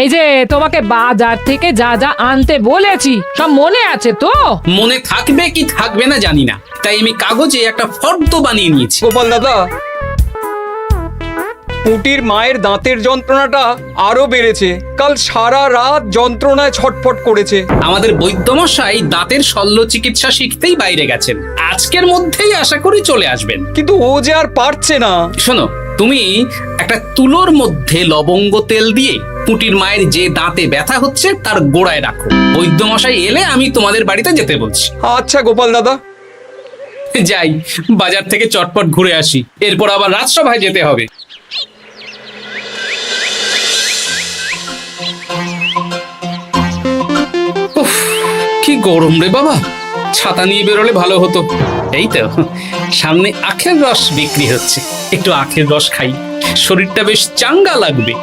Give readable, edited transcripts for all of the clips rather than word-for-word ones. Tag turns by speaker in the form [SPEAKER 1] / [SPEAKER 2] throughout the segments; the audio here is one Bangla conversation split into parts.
[SPEAKER 1] এই যে তোমাকে বাজার থেকে যা যা আনতে বলেছি সব মনে আছে তো?
[SPEAKER 2] মনে থাকবে কি থাকবে না জানি না, তাই আমি কাগজে একটা ফর্দ বানিয়ে নিয়েছি।
[SPEAKER 3] গোপাল দাদা, পুটির মায়ের দাঁতের যন্ত্রণাটা আরো বেড়েছে। কাল সারা রাত যন্ত্রণায় ছটফট করেছে।
[SPEAKER 2] আমাদের বৈদ্যমশাই দাঁতের শল্য চিকিৎসা শিখতেই বাইরে গেছেন, আজকের মধ্যেই আশা করি চলে আসবেন।
[SPEAKER 3] কিন্তু ও যে আর পারছে না।
[SPEAKER 2] শোনো, তুমি একটা তুলোর মধ্যে লবঙ্গ তেল দিয়ে পুটির মায়ের যে দাঁতে ব্যথা হচ্ছে তার গোড়ায় রাখো। বৈদ্যমশাই এলে আমি তোমাদের বাড়িতে যেতে বলছি।
[SPEAKER 3] আচ্ছা গোপাল দাদা।
[SPEAKER 2] যাই, বাজার থেকে চটপট ঘুরে আসি, এরপর আবার রাজসভায় যেতে হবে। উফ, কি গরম রে বাবা, ছাতা নিয়ে বেরোলে ভালো হতো। এই তো সামনে আখের রস বিক্রি হচ্ছে, একটু আখের রস খাই, শরীরটা বেশ চাঙ্গা লাগবে।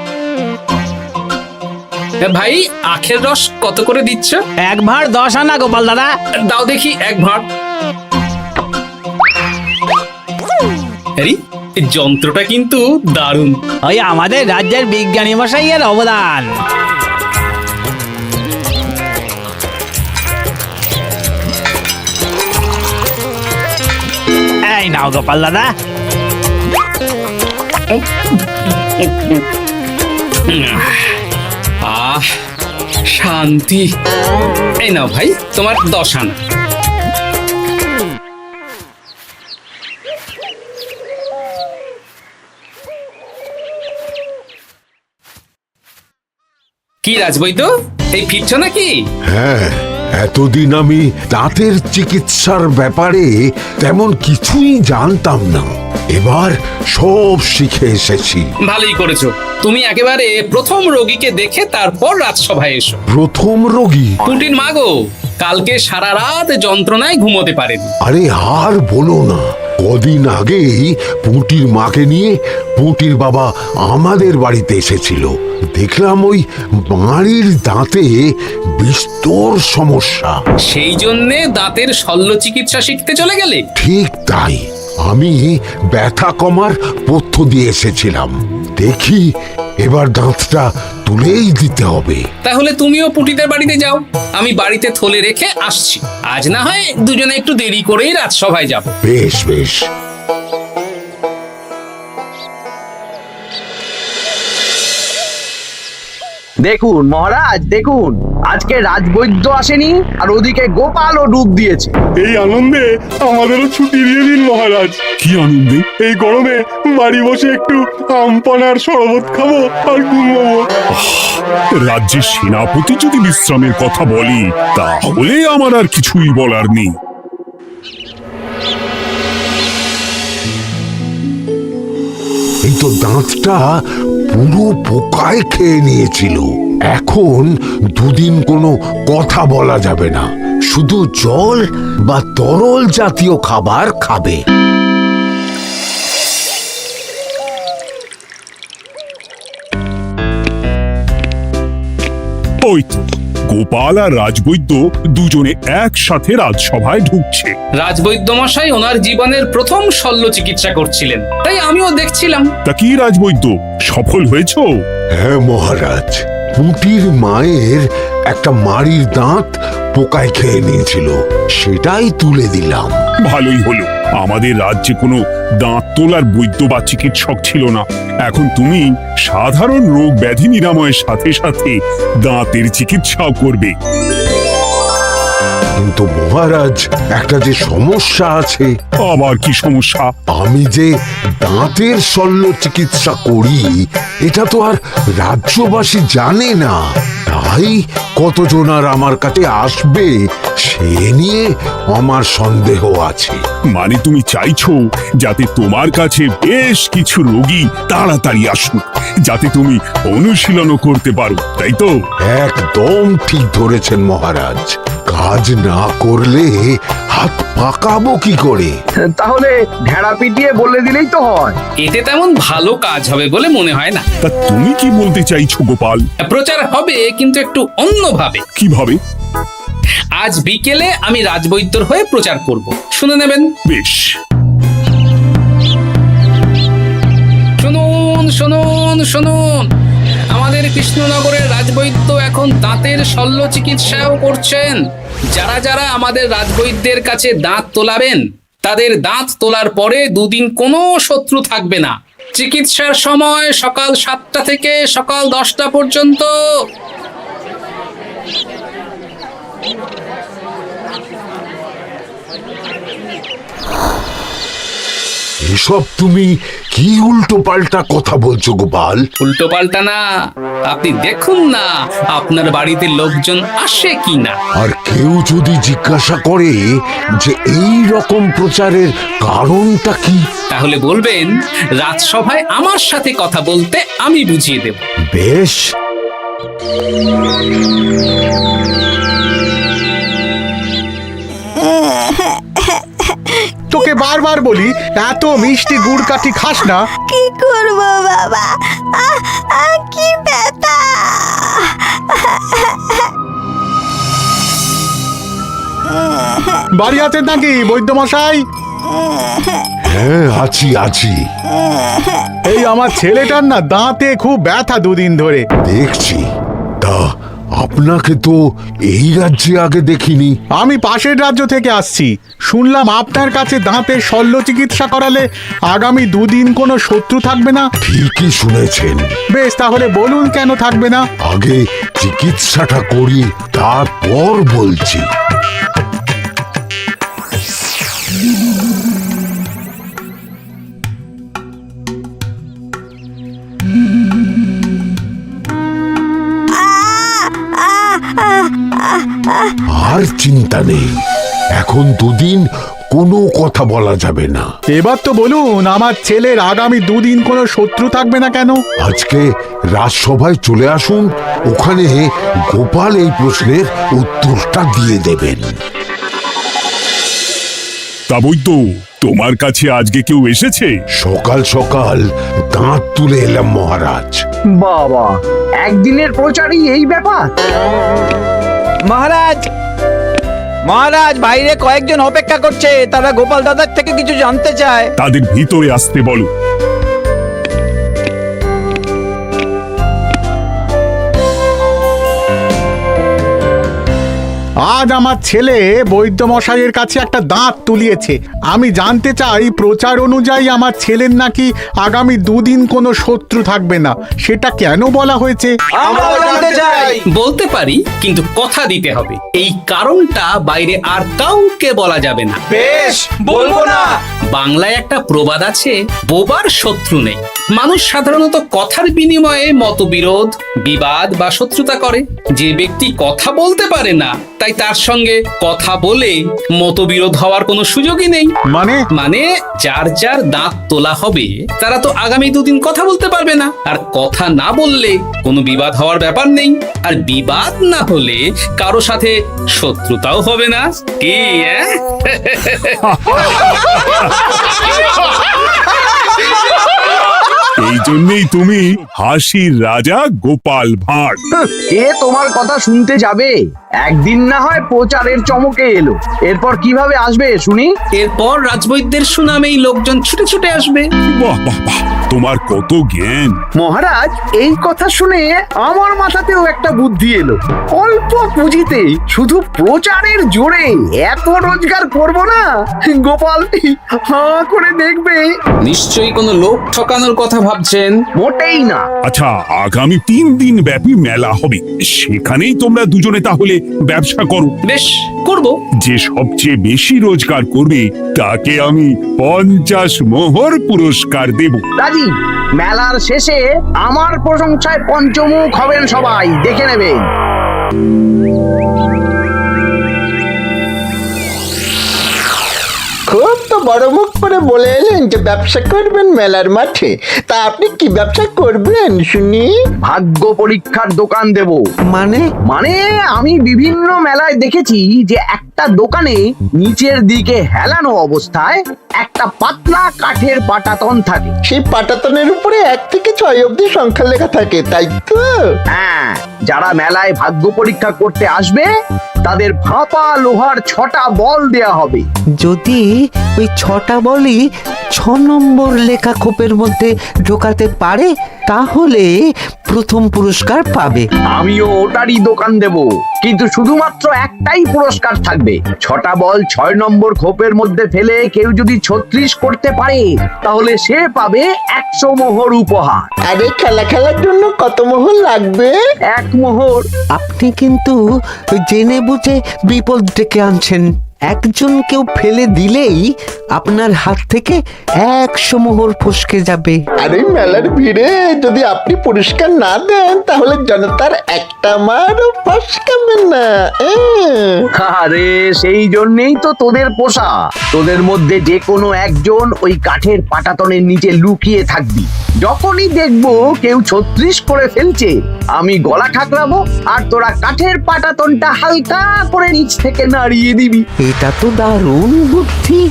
[SPEAKER 2] ভাই, আখের রস কত করে দিচ্ছ?
[SPEAKER 4] 1 ভাঁড় 10 আনা গোপাল দাদা।
[SPEAKER 2] দাও দেখি 1 ভাঁড়। আরে, এই যন্ত্রটা কিন্তু দারুণ।
[SPEAKER 4] ওই আমাদের রাজ্যের বিজ্ঞানী মশাইয়ের অবদান। এই নাও গোপাল দাদা।
[SPEAKER 2] আহ, শান্তি। এই নাও ভাই, তোমার 10 আনা। কি রাজবৈদ্য, এই ফিরছ নাকি?
[SPEAKER 5] হ্যাঁ, এতদিন আমি দাঁতের চিকিৎসার ব্যাপারে তেমন কিছুই জানতাম না। এবার সব শিখে এসেছি।
[SPEAKER 2] ভালোই করেছো, তুমি একেবারে প্রথম রোগীকে দেখে তারপর রাজসভায় এসো।
[SPEAKER 5] প্রথম রোগী?
[SPEAKER 2] পুটির মা গো, কালকে সারা রাত যন্ত্রণায় ঘুমোতে পারেনি।
[SPEAKER 5] আরে আর বলো না, কদিন আগেই পুঁটির মাকে নিয়ে পুঁটির বাবা আমাদের বাড়িতে এসেছিল। দেখলাম ওই বাড়ির দাঁতে বিস্তর সমস্যা।
[SPEAKER 2] সেই জন্যে দাঁতের শল্য চিকিৎসা শিখতে চলে গেলে?
[SPEAKER 5] ঠিক তাই, আমি ব্যথা কমার পথ্য দিয়ে এসেছিলাম। দেখি এবার দাঁতটা তুলেই দিতে হবে।
[SPEAKER 2] তাহলে তুমিও পুটিদের বাড়িতে যাও, আমি বাড়িতে থলে রেখে আসছি। আজ না হয় দুজনে একটু দেরি করেই রাজসভায় যাব।
[SPEAKER 5] বেশ বেশ।
[SPEAKER 6] দেখুন মহারাজ, দেখুন আজকে রাজবৈদ্য আসেনি, আর ওদিকে গোপালও ডুব দিয়েছে।
[SPEAKER 7] এই আনন্দে আমাদেরও ছুটি দিয়ে দিন মহারাজ।
[SPEAKER 8] কি আনন্দে?
[SPEAKER 7] এই গরমে বাড়ি বসে একটু আমপানার শরবত খাবো আর ঘুমবো।
[SPEAKER 8] রাজ্যের সেনাপতি যদি বিশ্রামের কথা বলি, তাহলে আমার আর কিছুই বলার নেই।
[SPEAKER 5] এই তো দাঁতটা পুরো পোকায় খেয়ে নিয়েছিল। এখন দুদিন কোনো কথা বলা যাবে না, শুধু জল বা তরল জাতীয় খাবার খাবে।
[SPEAKER 8] ওই তো গোপাল আর রাজবৈদ্য দুজনে একসাথে রাজসভায় ঢুকছে।
[SPEAKER 2] রাজবৈদ্য মশাই ওনার জীবনের প্রথম শল্য চিকিৎসা করছিলেন, তাই আমিও দেখছিলাম।
[SPEAKER 8] তা কি রাজবৈদ্য, সফল হয়েছ?
[SPEAKER 5] হ্যাঁ মহারাজ, পুঁটির মায়ের একটা মাড়ির দাঁত পোকায় খেয়ে নিয়েছিল, সেটাই তুলে দিলাম।
[SPEAKER 8] ভালোই হলো, আমাদের রাজ্যে কোনো দাঁত তোলার বৈদ্য বা চিকিৎসক ছিল না। এখন তুমি সাধারণ রোগ ব্যাধি নিরাময়ের সাথে সাথে দাঁতের চিকিৎসাও করবে।
[SPEAKER 5] কিন্তু মহারাজ, একটা যে সমস্যা আছে।
[SPEAKER 8] আবার কি সমস্যা?
[SPEAKER 5] আমি যে দাঁতের শল্য চিকিৎসা করি এটা তো আর রাজ্যবাসী জানে না, তাই কতজন আর আমার কাছে আসবে সে নিয়ে আমার সন্দেহ আছে।
[SPEAKER 8] মানে তুমি চাইছো যাতে তোমার কাছে বেশ কিছু রোগী তাড়াতাড়ি আসুক, যাতে তুমি অনুশীলনও করতে পারো, তাই তো?
[SPEAKER 5] একদম ঠিক ধরেছেন মহারাজ, কাজ না করলে হাত পাকাবো কি করে?
[SPEAKER 6] তাহলে ঢেড়া পিটিয়ে বলে দিলেই তো হয়।
[SPEAKER 2] এতে তেমন ভালো কাজ হবে বলে মনে হয় না।
[SPEAKER 8] তা তুমি কি বলতে চাইছো গোপাল?
[SPEAKER 2] প্রচার হবে, কিন্তু একটু অন্যভাবে।
[SPEAKER 8] কিভাবে?
[SPEAKER 2] আজ বিকেলে আমি রাজবৈদ্যর হয়ে প্রচার করব, শুনে নেবেন।
[SPEAKER 8] বেশ।
[SPEAKER 2] শুনুন শুনুন শুনুন, আমাদের কৃষ্ণনগরের রাজবৈদ্য এখন দাঁতের শল্য চিকিৎসাও করছেন। যারা যারা আমাদের রাজবৈদ্যের কাছে দাঁত তোলাবেন তাদের দাঁত তোলার পরে দুদিন কোনো শত্রু থাকবে না। চিকিৎসার সময় সকাল 7টা থেকে সকাল 10টা পর্যন্ত।
[SPEAKER 5] এসব তুমি কি উল্টো পাল্টা কথা বলছো গোপাল?
[SPEAKER 2] উল্টো পাল্টা না, আপনি দেখুন না আপনার বাড়িতে লোকজন আসে কিনা।
[SPEAKER 5] আর কেউ যদি জিজ্ঞাসা করে যে এই রকম প্রচারের কারণটা কি,
[SPEAKER 2] তাহলে বলবেন রাজসভায় আমার সাথে কথা বলতে আমি বুঝিয়ে দেব।
[SPEAKER 5] বেশ।
[SPEAKER 9] তোকে বারবার বলি এত মিষ্টি গুড় কাঠি খাস না।
[SPEAKER 10] কি করবো বাবা, কি ব্যথা।
[SPEAKER 9] বাড়ি আছেন নাকি বৈদ্যমশাই?
[SPEAKER 5] হ্যাঁ, আছি আছি।
[SPEAKER 9] এই আমার ছেলেটার না দাঁতে খুব ব্যথা দুদিন ধরে।
[SPEAKER 5] দেখছি। তা আপনাকে তো এই রাজ্যে আগে দেখিনি।
[SPEAKER 9] আমি পাশের রাজ্য থেকে আসছি। শুনলাম আপনার কাছে দাঁতের শল্য চিকিৎসা করালে আগামী দুদিন কোনো শত্রু থাকবে না।
[SPEAKER 5] ঠিকই শুনেছেন।
[SPEAKER 9] বেশ, তাহলে বলুন কেন থাকবে না?
[SPEAKER 5] আগে চিকিৎসাটা করি, তারপর বলছি। আর চিন্তা নেই, এখন দুদিন কোনো কথা বলা যাবে না।
[SPEAKER 9] এবার তো বলুন আমার ছেলের আগামী দুদিন কোনো শত্রু থাকবে না কেন?
[SPEAKER 5] আজকে রাজসভায় চলে আসুন, ওখানে গোপাল এই প্রশ্নের উত্তরটা দিয়ে দেবেন।
[SPEAKER 8] তা বৈদ্য, তোমার কাছে আজকে কেউ এসেছে?
[SPEAKER 5] সকাল সকাল দাঁত তুলে এলাম মহারাজ।
[SPEAKER 6] বাবা, একদিনের প্রচারই এই ব্যাপার?
[SPEAKER 4] মহারাজ, মহারাজ, বাইরে কয়েকজন অপেক্ষা করছে, তারা গোপাল দাদার থেকে কিছু জানতে চায়।
[SPEAKER 8] তাদের ভিতরে আসতে বলো।
[SPEAKER 9] আজ আমার ছেলে বৈদ্যমশাইয়ের কাছে একটা দাঁত তুলিয়েছে। আমি জানতে চাই প্রচার অনুযায়ী আমার ছেলের নাকি আগামী দুদিন কোনো শত্রু থাকবে না, সেটা কেন বলা হয়েছে?
[SPEAKER 4] আমরা জানতে চাই।
[SPEAKER 2] বলতে পারি, কিন্তু কথা দিতে হবে। এই কারণটা বাইরে আর কাউকে বলা যাবে না।
[SPEAKER 4] বেশ, বলবো না।
[SPEAKER 2] বাংলায় একটা প্রবাদ আছে, বোবার শত্রু নেই। মানুষ সাধারণত কথার বিনিময়ে মতবিরোধ, বিবাদ বা শত্রুতা করে। যে ব্যক্তি কথা বলতে পারে না, তাই তার সঙ্গে কথা বলে মতবিরোধ হওয়ার কোনো সুযোগই নেই।
[SPEAKER 9] মানে
[SPEAKER 2] যার যার দাঁত তোলা হবে তারা তো আগামী দুদিন কথা বলতে পারবে না। আর কথা না বললে কোনো বিবাদ হওয়ার ব্যাপার নেই। আর বিবাদ না হলে কারো সাথে শত্রুতাও হবে না। কি
[SPEAKER 8] এই জন্যই তুমি হাসির রাজা গোপাল ভাঁড়।
[SPEAKER 6] কে তোমার কথা শুনতে যাবে? একদিন না হয় প্রচারের চমকে এলো, এরপর কিভাবে আসবে শুনি?
[SPEAKER 2] এরপর রাজবৈদ্যের সুনামেই লোকজন ছুটে ছুটে আসবে।
[SPEAKER 8] বাহ বাহ বাহ, তোমার কত জ্ঞান।
[SPEAKER 6] মহারাজ, এই কথা শুনে আমার মাথাতেও একটা বুদ্ধি এলো। অল্প পুঁজিতে শুধু প্রচারের জোরে এত রোজগার করব না, গোপাল হাঁ করে দেখবে।
[SPEAKER 2] নিশ্চয়ই কোনো লোক ঠকানোর কথা ভাবছেন।
[SPEAKER 6] মোটেই না।
[SPEAKER 8] আচ্ছা, আগামী 3 দিন ব্যাপী মেলা হবে, সেখানেই তোমরা দুজনে তাহলে ব্যবসা করো।
[SPEAKER 2] বেশ, করব।
[SPEAKER 8] যে সবচেয়ে বেশি রোজগার করবে তাকে আমি 50 মোহর পুরস্কার দেব।
[SPEAKER 6] রাজি। মেলার শেষে আমার প্রশংসায় পঞ্চমুখ হবেন সবাই, দেখে নেবেন।
[SPEAKER 11] খুব তো বড় মুখ করে বলে এলেন যে ব্যবসা করবেন মেলার মাঠে। তা আপনি কি ব্যবসা করবেন শুনি?
[SPEAKER 6] ভাগ্য পরীক্ষার দোকান দেব।
[SPEAKER 11] মানে
[SPEAKER 6] আমি বিভিন্ন মেলায় দেখেছি যে একটা দোকানে নিচের দিকে হেলানো অবস্থায় একটা পাতলা কাঠের পাটাতন থাকে।
[SPEAKER 11] সেই পাটাতনের উপরে 1 থেকে 6 অবধি সংখ্যা লেখা থাকে, তাই তো?
[SPEAKER 6] হ্যাঁ, যারা মেলায় ভাগ্য পরীক্ষা করতে আসবে তাদের ফাঁপা লোহার 6টা বল দেয়া হবে।
[SPEAKER 12] যদি ওই 6টা বলই 6 নম্বর লেখা খোপের মধ্যে ঢোকাতে পারে, তাহলে প্রথম পুরস্কার পাবে।
[SPEAKER 6] আমিও ওটারই দোকান দেব, কিন্তু শুধুমাত্র একটাই পুরস্কার থাকবে। 6টা বল 6 নম্বর খোপের মধ্যে ফেলে কেউ যদি 36 করতে পারে তাহলে সে পাবে 100 মোহর উপহার।
[SPEAKER 11] আরে খেলার জন্য কত মোহর লাগবে?
[SPEAKER 6] 1 মোহর।
[SPEAKER 12] আপনি কিন্তু জেনে বুঝে বিপদ ডেকে আনছেন। একজন কেউ ফেলে দিলেই আপনার হাত থেকে 100 মোহর ফসকে যাবে।
[SPEAKER 11] আরে মেলার ভিড়ে যদি আপনি পুরস্কার না দেন তাহলে জনতার একটা মারও ফসকাবে না।
[SPEAKER 6] আরে সেই জন্যই তো তোদের পোষা। তোদের মধ্যে যে কোনো একজন ওই কাঠের পাটাতনের নিচে লুকিয়ে থাকবি। যখনই দেখবো কেউ 36 করে ফেলছে, আমি গলা ঠাকরাবো আর তোরা কাঠের পাটাতনটা হালকা করে নিচ থেকে নাড়িয়ে দিবি।
[SPEAKER 12] এটা তো দারুণ বুদ্ধি।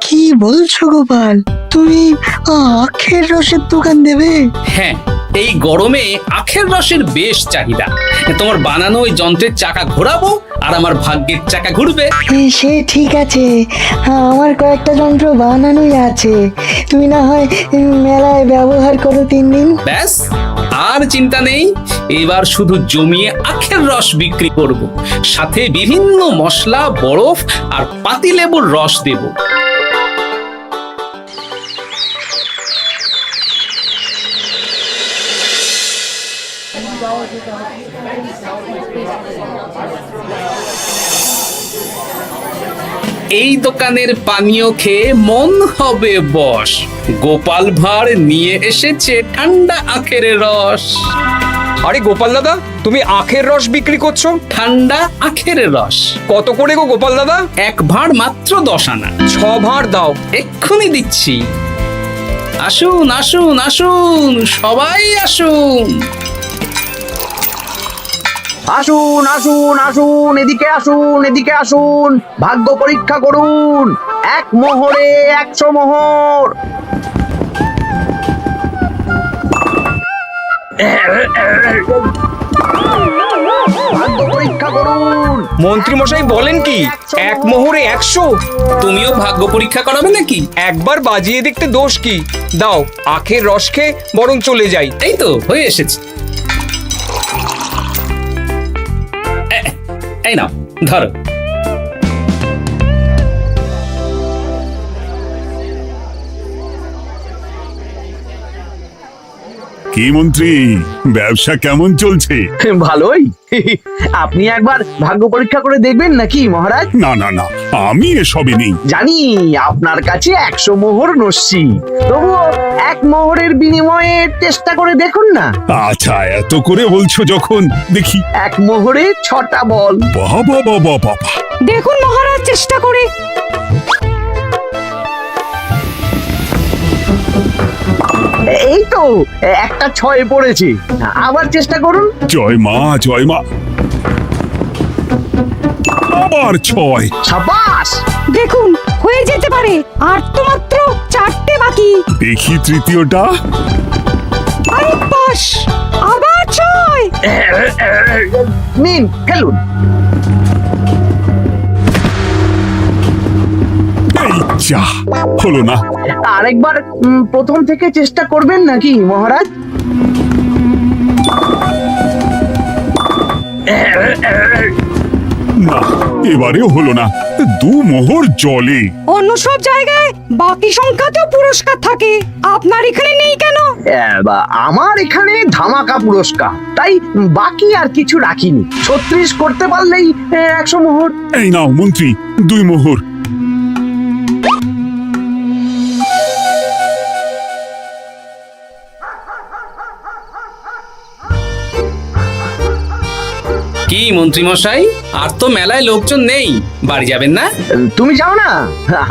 [SPEAKER 13] কি বলছো গোপাল, তুমি আখের রসের দোকান দেবে?
[SPEAKER 2] হ্যাঁ, এই গরমে আখের রসের বেশ চাহিদা। তোমার বানানো ওই যন্ত্রের চাকা ঘোরাবো আর আমার ভাগ্যের চাকা ঘুরবে।
[SPEAKER 13] সে ঠিক আছে, আমার কয়েকটা যন্ত্র বানানোই আছে। তুমি না হয় মেলায় ব্যবহার করো 3 দিন।
[SPEAKER 2] ব্যাস, আর চিন্তা নেই। এবার শুধু জমিয়ে আখের রস বিক্রি করব, সাথে বিভিন্ন মশলা, বরফ আর পাতিলেবুর রস দেব। এই দোকানের পানীয় খেয়ে মন হবে বশ। গোপাল ভাঁড় নিয়ে এসেছে ঠান্ডা আখের রস।
[SPEAKER 3] আরে গোপাল দাদা, তুমি আখের রস বিক্রি করছো?
[SPEAKER 2] ঠান্ডা আখের রস
[SPEAKER 3] কত করে গো গোপাল দাদা?
[SPEAKER 2] 1 ভাঁড় মাত্র 10 আনা।
[SPEAKER 3] 6 ভাঁড় দাও।
[SPEAKER 2] এক্ষুনি দিচ্ছি। আসুন আসুন আসুন, সবাই আসুন।
[SPEAKER 6] আসুন আসুন আসুন, এদিকে আসুন, এদিকে আসুন, ভাগ্য পরীক্ষা করুন। 1 মোহরে 100 মোহর। ভাগ্য পরীক্ষা করুন।
[SPEAKER 3] মন্ত্রী মশাই বলেন কি 1 মোহরে 100?
[SPEAKER 2] তুমিও ভাগ্য পরীক্ষা করাবে নাকি?
[SPEAKER 3] একবার বাজিয়ে দেখতে দোষ কি? দাও, আখের রস খেয়ে বরং চলে যাই।
[SPEAKER 2] এই তো হয়ে এসেছে। এই নাও, ধরো।
[SPEAKER 8] কি মন্ত্রী, ব্যবসা কেমন চলছে?
[SPEAKER 6] ভালোই। আপনি একবার ভাগ্য পরীক্ষা করে দেখবেন নাকি মহারাজ?
[SPEAKER 8] না না না, আমি এসবে নেই।
[SPEAKER 6] জানি আপনার কাছে 100 মোহর নস্যি, তবুও 1 মোহরের বিনিময়ে চেষ্টা করে দেখুন না।
[SPEAKER 8] আচ্ছা, এত করে বলছো যখন, দেখি।
[SPEAKER 6] 1 মোহরে 6টা বল।
[SPEAKER 8] বাবা বাবা বাবা,
[SPEAKER 1] দেখুন মহারাজ চেষ্টা করে।
[SPEAKER 6] এই তো একটা 6 পড়েছে। আবার চেষ্টা করুন।
[SPEAKER 8] জয় মা জয় মা। আবার 6।
[SPEAKER 6] সাবাস।
[SPEAKER 1] দেখুন হয়ে যেতে পারে, আর তো মাত্র 4টে বাকি।
[SPEAKER 8] দেখি তৃতীয়টা।
[SPEAKER 1] আরে পাস, আবার 6।
[SPEAKER 6] নিন খেলুন।
[SPEAKER 8] এই যা, হলো না।
[SPEAKER 6] আরেকবার প্রথম থেকে চেষ্টা করবেন নাকি মহারাজ?
[SPEAKER 8] না, এবারেও হলো না। 2 মোহর জলে।
[SPEAKER 1] অন্য সব জায়গায় বাকি সংখ্যাতেও পুরস্কার থাকে, আপনার এখানে নেই কেন?
[SPEAKER 6] আমার এখানে ধামাকা পুরস্কার, তাই বাকি আর কিছু রাখিনি। 36 করতে পারলেই 100 মোহর।
[SPEAKER 8] এই নাও মন্ত্রী, 2 মোহর।
[SPEAKER 2] কি মন্ত্রী মশাই, আর তো মেলায় লোকজন নেই, বাড়ি যাবেন না?
[SPEAKER 6] তুমি যাও না,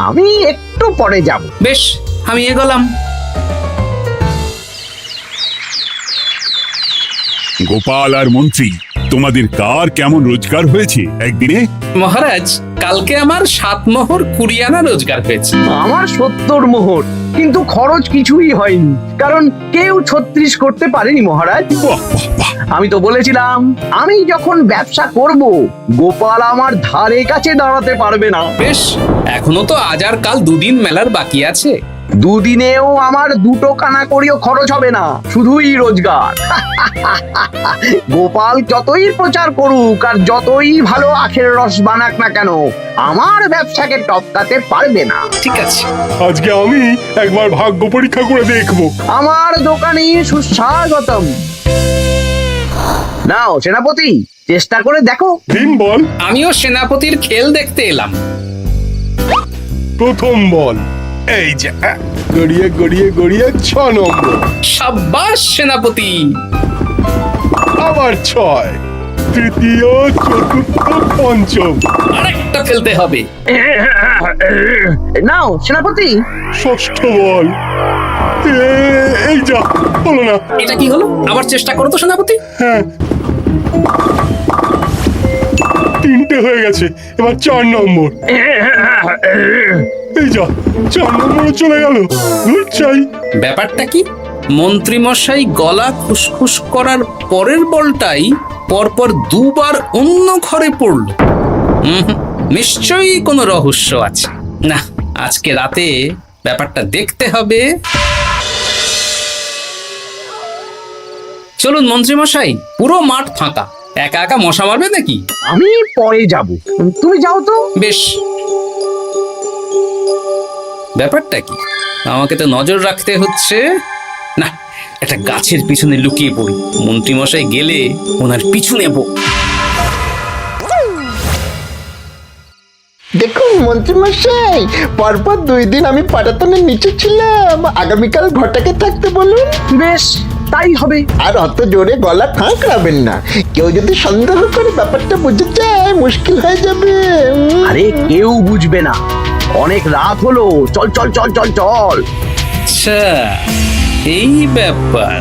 [SPEAKER 6] আমি একটু পরে যাব।
[SPEAKER 2] বেশ, আমি এগোলাম।
[SPEAKER 8] গোপাল আর মন্ত্রী, তোমাদের কার কেমন রোজগার হয়েছে একদিনে?
[SPEAKER 2] মহারাজ, কালকে আমার 7 মোহর 20 আনা রোজগার হয়েছে।
[SPEAKER 6] আমার 70 মোহর, কিন্তু খরচ কিছুই হয়নি, কারণ কেউ 36 করতে পারেনি মহারাজ। আমি তো বলেছিলাম আমি যখন ব্যবসা করব, গোপাল আমার ধারে কাছে দাঁড়াতে পারবে না।
[SPEAKER 2] বেশ, এখনো তো আজ আর কাল 2 দিন মেলার বাকি আছে।
[SPEAKER 6] দুদিনেও আমার 2 কানা করিও খরচ হবে না, শুধুই রোজগার। গোপাল যতই প্রচার করুক আর যতই ভালো আখের রস বানাক না কেন, আমার ব্যবসাকে টপকাতে পারবে না।
[SPEAKER 2] ঠিক আছে,
[SPEAKER 7] আজকে আমি একবার ভাগ্য পরীক্ষা করে দেখবো।
[SPEAKER 6] আমার দোকানে সুস্বাগতম। নাও সেনাপতি, চেষ্টা করে দেখো।
[SPEAKER 7] দিন বল।
[SPEAKER 2] আমিও সেনাপতির খেল দেখতে এলাম।
[SPEAKER 7] প্রথম বল, এই যে গড়িয়ে গড়িয়ে গড়িয়ে 6 নম্বর।
[SPEAKER 2] সাব্বাস সেনাপতি।
[SPEAKER 7] আবার 6, তৃতীয়, চতুর্থ, পঞ্চম।
[SPEAKER 2] আরেকটা ফেলতে হবে।
[SPEAKER 6] নাও সেনাপতি।
[SPEAKER 7] ষষ্ঠ বল, এই যা, হলো না।
[SPEAKER 2] এটা কি হলো? আবার চেষ্টা করো তো সেনাপতি।
[SPEAKER 7] হ্যাঁ, 3টে হয়ে গেছে, এবার 4 নম্বর। এই যা, 4 নম্বরে চলে গেল। চাই
[SPEAKER 2] ব্যাপারটা কি? মন্ত্রী মশাই গলা খুসখুস করার পরের বলটাই পরপর 2 বার অন্য ঘরে পড়ল। নিশ্চয়ই কোনো রহস্য আছে। না, আজকে রাতে ব্যাপারটা দেখতে হবে। চলুন মন্ত্রী মশাই, পুরো মাঠ ফাঁকা, একা একা মশা মারবে নাকি?
[SPEAKER 6] আমি পরে যাব, তুমি যাও তো।
[SPEAKER 2] বেশ। ব্যাপারটা কি? আমাকে তো নজর রাখতে হচ্ছে। না, একটা গাছের পিছনে লুকিয়ে পড়ি, মন্ত্রী মশাই গেলে ওনার পিছু নেব।
[SPEAKER 11] দেখুন মন্ত্রীমশাই, পরপর 2 দিন আমি পাটাতনের নিচে ছিলাম। আগামীকাল ঘটাকে থাকতে বলুন।
[SPEAKER 6] বেশ, তাই হবে।
[SPEAKER 11] আর অত জোরে গলা ঠাঁকড়াবেন না, কেউ যদি সন্দেহ করে ব্যাপারটা বুঝে যায় মুশকিল হয়ে যাবে।
[SPEAKER 6] আরে কেউ বুঝবে না, অনেক রাত হলো, চল চল চল চল চল।
[SPEAKER 2] আচ্ছা, এই ব্যাপার।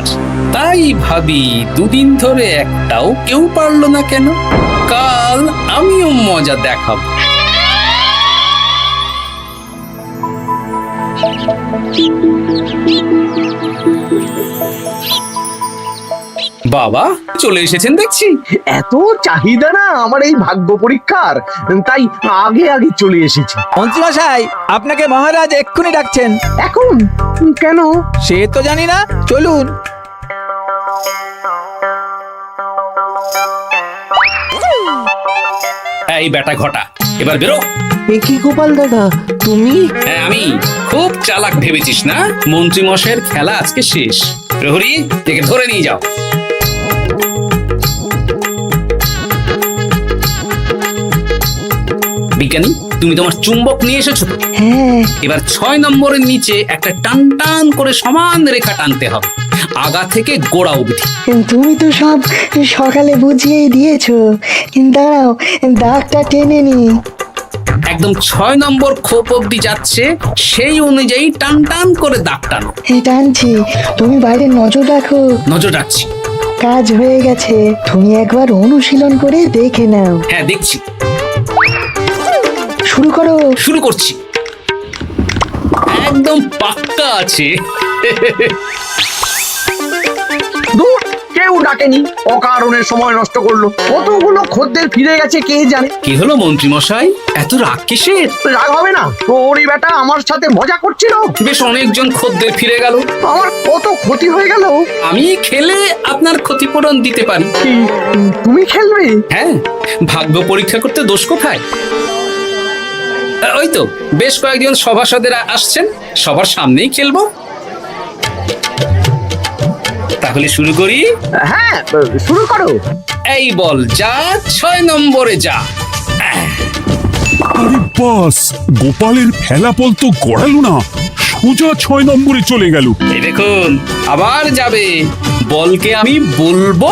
[SPEAKER 2] তাই ভাবি 2 দিন ধরে একটাও কেউ পারলো না কেন? কাল আমিও মজা দেখাবো। বাবা চলে এসেছেন দেখছি।
[SPEAKER 6] এত চাহিদা না আমার এই ভাগ্য পরীক্ষার, তাই আগে আগে চলে এসেছি।
[SPEAKER 4] মন্ত্রীমশাই, আপনাকে মহারাজ এক্ষুনি ডাকছেন।
[SPEAKER 6] এখন কেন?
[SPEAKER 4] সে তো জানি না, চলুন।
[SPEAKER 2] এই বেটা ঘটা, এবার বেরো।
[SPEAKER 12] এ কি গোপাল দাদা, তুমি?
[SPEAKER 2] হ্যাঁ আমি। খুব চালাক ভেবেছিস না? মন্ত্রী মশাইয়ের খেলা আজকে শেষ। প্রহরী, একে ধরে নিয়ে যাও। বিজ্ঞানী, তুমি তোমার চুম্বক নিয়ে এসেছো তো?
[SPEAKER 13] হ্যাঁ,
[SPEAKER 2] এবার 6 নম্বরের নিচে একটা টান টান করে সমান রেখা টানতে হবে, আগা থেকে গোড়া অবধি।
[SPEAKER 13] তুমি তো সব সকালে বুঝিয়েই দিয়েছো, দাঁড়াও দাগটা টেনে নি।
[SPEAKER 2] একদম 6 নম্বর খোপ অবধি যাচ্ছে, সেই অনুযায়ী টান টান করে দাগ টানো।
[SPEAKER 13] এই টানছি, তুমি বাইরে নজর রাখো।
[SPEAKER 2] নজর রাখছি।
[SPEAKER 13] কাজ হয়ে গেছে, তুমি একবার অনুশীলন করে দেখে নাও।
[SPEAKER 2] হ্যাঁ দেখছি।
[SPEAKER 13] শুরু করো।
[SPEAKER 2] শুরু করছি। একদম পাক্কা আছে।
[SPEAKER 6] দূর, কেউ ডাকেনি, অকারণে সময় নষ্ট করলো। কতগুলো খদ্দের ফিরে গেছে কে জানে।
[SPEAKER 2] কি হলো মন্ত্রী মশাই, এত রাগ কিসের?
[SPEAKER 6] রাগ হবে না, ওরই বেটা আমার সাথে মজা করছিল।
[SPEAKER 2] বেশ অনেকজন খদ্দের ফিরে গেল,
[SPEAKER 6] আমার কত ক্ষতি হয়ে গেল।
[SPEAKER 2] আমি খেলে আপনার ক্ষতিপূরণ দিতে পারি।
[SPEAKER 6] তুমি খেলবে?
[SPEAKER 2] হ্যাঁ, ভাগ্য পরীক্ষা করতে দোষ কোথায়? ওই তো বেশ কয়েকজন সভাসদেরা আসছেন, সবার সামনেই খেলবো। তাহলে শুরু করি।
[SPEAKER 6] হ্যাঁ, শুরু করো।
[SPEAKER 2] এই বল যা, 6 নম্বরে যা।
[SPEAKER 8] আরে বাস, গোপালের ফেলাপল তো গড়ালো না, সোজা 6 নম্বরে চলে গেল।
[SPEAKER 2] এই দেখুন, আবার যাবে। বলকে আমি বলবো,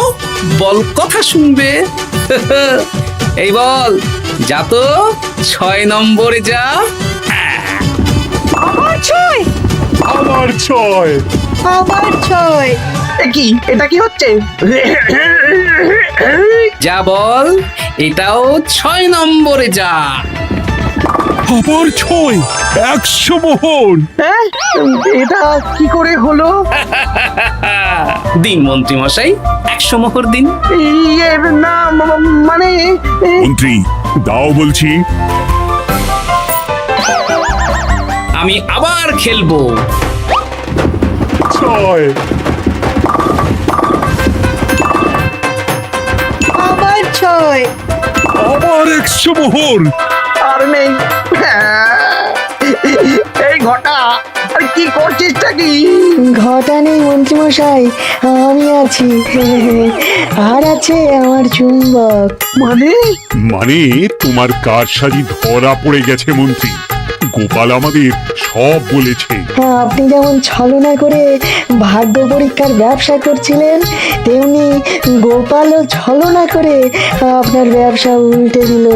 [SPEAKER 2] বল কথা শুনবে। এই বল যা তো, 6 নম্বরে যা।
[SPEAKER 13] আবার 6,
[SPEAKER 7] আবার 6,
[SPEAKER 13] আবার 6।
[SPEAKER 6] কি এটা কি হচ্ছে?
[SPEAKER 2] যা বল, এটাও 6 নম্বরে যা।
[SPEAKER 8] আবার 6, 100 মোহর।
[SPEAKER 6] হ্যাঁ, এটা কি করে হলো?
[SPEAKER 2] দিন মন্ত্রী মশাই, 100 মোহর দিন।
[SPEAKER 6] ইয়ে না, মানে
[SPEAKER 8] মন্ত্রী দাও বলছি।
[SPEAKER 2] আমি আবার খেলবো।
[SPEAKER 7] 6
[SPEAKER 13] আবার 6।
[SPEAKER 8] আবার 100 মোহর।
[SPEAKER 6] আর নেই। এই ঘটা, আর কি করছিসটা কি?
[SPEAKER 13] ঘটা নেই মন্ত্রীমশাই, আমি আছি। আর আছে আমার চুম্বক।
[SPEAKER 6] মানে
[SPEAKER 8] মানে তোমার কারসাজি ধরা পড়ে গেছে মন্ত্রী। গোপাল আমাদের সব বলেছে।
[SPEAKER 13] আপনি যেমন ছলনা করে ভাগ্য পরীক্ষার ব্যবসা করছিলেন, তেমনি গোপালও ছলনা করে আপনার ব্যবসা উল্টে দিল।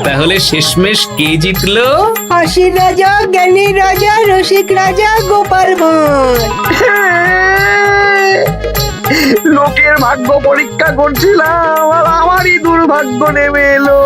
[SPEAKER 2] তাহলে শেষমেশ কে জিতলো?
[SPEAKER 13] হাসির রাজা, জ্ঞানীর রাজা, রসিক রাজা গোপাল ভাঁড়।
[SPEAKER 6] লোকের ভাগ্য পরীক্ষা করছিলাম আর আমারই দুর্ভাগ্য নেমে এলো।